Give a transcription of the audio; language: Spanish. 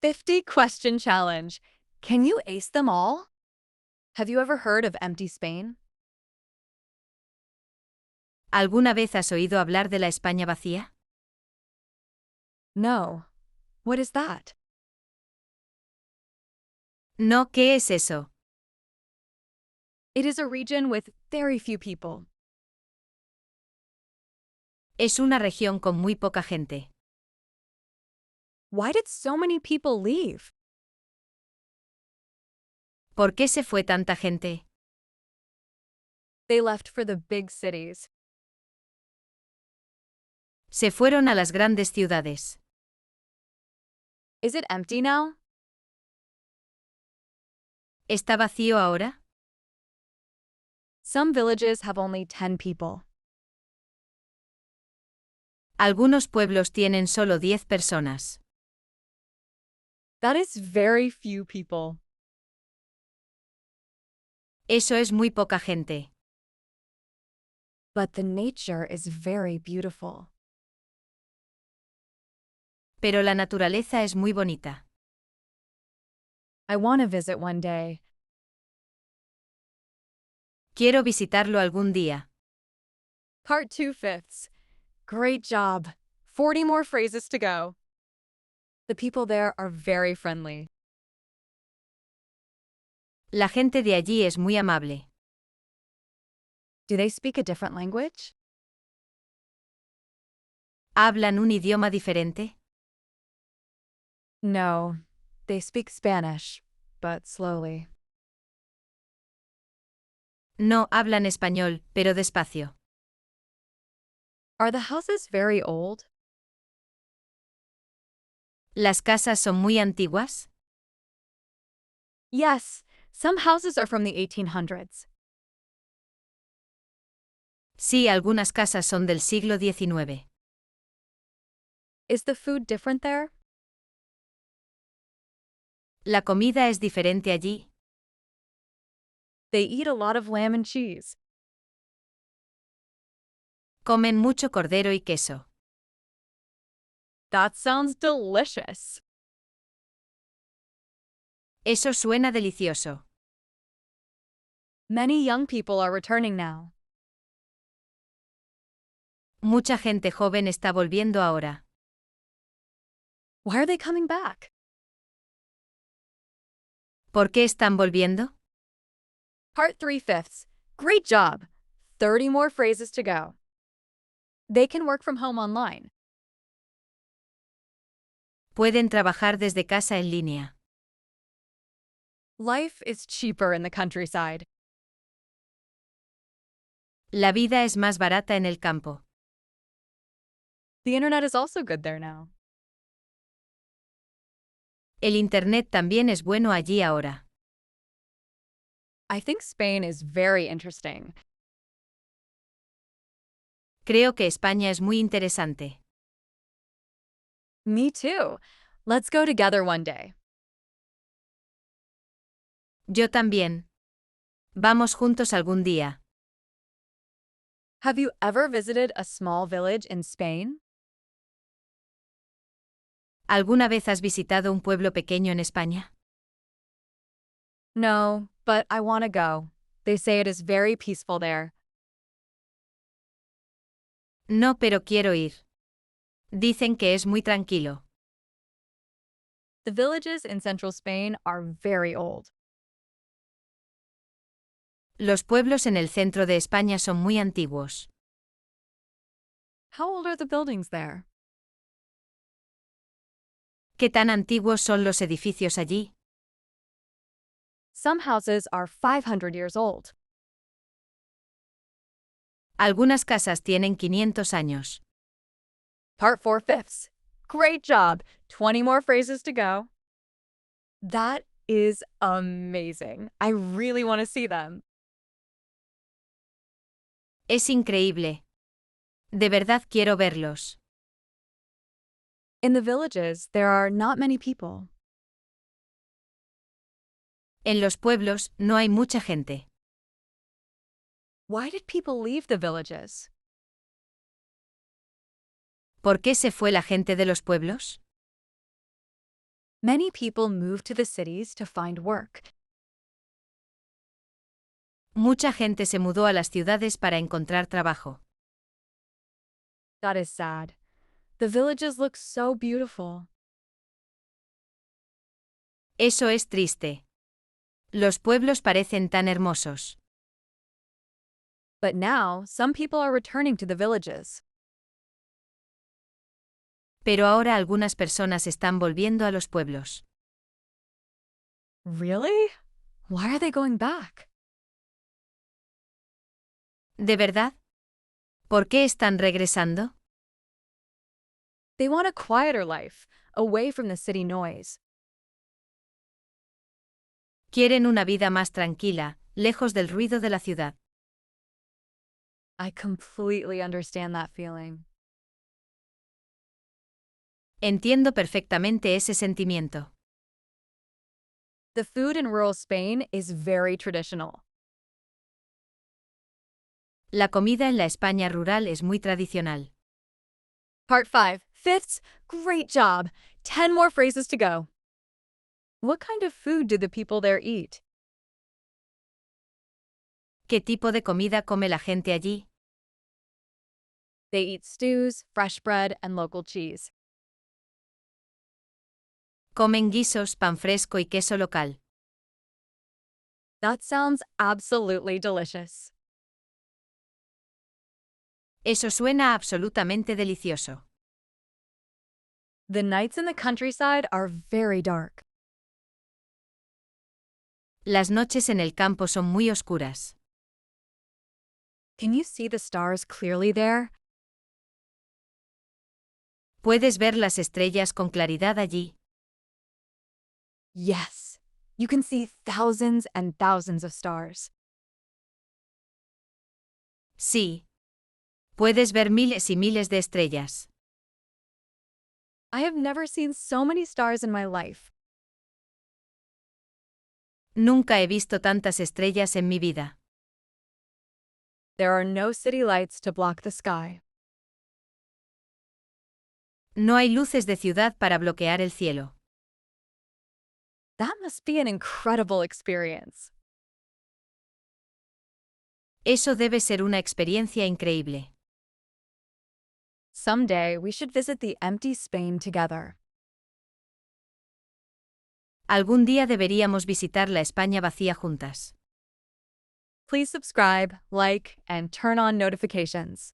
50 question challenge. Can you ace them all? Have you ever heard of Empty Spain? ¿Alguna vez has oído hablar de la España vacía? No. What is that? No, ¿qué es eso? It is a region with very few people. Es una región con muy poca gente. Why did so many people leave? ¿Por qué se fue tanta gente? They left for the big cities. Se fueron a las grandes ciudades. Is it empty now? ¿Está vacío ahora? Some villages have only 10 people. Algunos pueblos tienen solo 10 personas. That is very few people. Eso es muy poca gente. But the nature is very beautiful. Pero la naturaleza es muy bonita. I want to visit one day. Quiero visitarlo algún día. Part 2/5. Great job. 40 more phrases to go. The people there are very friendly. La gente de allí es muy amable. Do they speak a different language? ¿Hablan un idioma diferente? No, they speak Spanish, but slowly. No, hablan español, pero despacio. Are the houses very old? ¿Las casas son muy antiguas? Yes, some houses are from the 1800s. Sí, algunas casas son del siglo XIX. Is the food different there? ¿La comida es diferente allí? They eat a lot of lamb and cheese. Comen mucho cordero y queso. That sounds delicious. Eso suena delicioso. Many young people are returning now. Mucha gente joven está volviendo ahora. Why are they coming back? ¿Por qué están volviendo? Part 3/5. Great job. 30 more phrases to go. They can work from home online. Pueden trabajar desde casa en línea. Life is cheaper in the countryside. La vida es más barata en el campo. The internet is also good there now. El Internet también es bueno allí ahora. I think Spain is very interesting. Creo que España es muy interesante. Me too. Let's go together one day. Yo también. Vamos juntos algún día. Have you ever visited a small village in Spain? ¿Alguna vez has visitado un pueblo pequeño en España? No, but I want to go. They say it is very peaceful there. No, pero quiero ir. Dicen que es muy tranquilo. The villages in central Spain are very old. Los pueblos en el centro de España son muy antiguos. How old are the buildings there? ¿Qué tan antiguos son los edificios allí? Some houses are 500 years old. Algunas casas tienen 500 años. Part 4/5. Great job. 20 more phrases to go. That is amazing. I really want to see them. Es increíble. De verdad quiero verlos. In the villages, there are not many people. En los pueblos no hay mucha gente. Why did people leave the villages? ¿Por qué se fue la gente de los pueblos? Many people move to the cities to find work. Mucha gente se mudó a las ciudades para encontrar trabajo. That is sad. The villages look so beautiful. Eso es triste. Los pueblos parecen tan hermosos. But now, some people are returning to the villages. Pero ahora algunas personas están volviendo a los pueblos. Really? Why are they going back? ¿De verdad? ¿Por qué están regresando? They want a quieter life, away from the city noise. Quieren una vida más tranquila, lejos del ruido de la ciudad. I completely understand that feeling. Entiendo perfectamente ese sentimiento. The food in rural Spain is very traditional. La comida en la España rural es muy tradicional. Part 5. Fifths, great job. 10 more phrases to go. What kind of food do the people there eat? ¿Qué tipo de comida come la gente allí? They eat stews, fresh bread, and local cheese. Comen guisos, pan fresco y queso local. That sounds absolutely delicious. Eso suena absolutamente delicioso. The nights in the countryside are very dark. Las noches en el campo son muy oscuras. Can you see the stars clearly there? ¿Puedes ver las estrellas con claridad allí? Yes. You can see thousands and thousands of stars. Sí. Puedes ver miles y miles de estrellas. I have never seen so many stars in my life. Nunca he visto tantas estrellas en mi vida. There are no city lights to block the sky. No hay luces de ciudad para bloquear el cielo. That must be an incredible experience. Eso debe ser una experiencia increíble. Someday we should visit the empty Spain together. Algún día deberíamos visitar la España vacía juntas. Please subscribe, like, and turn on notifications.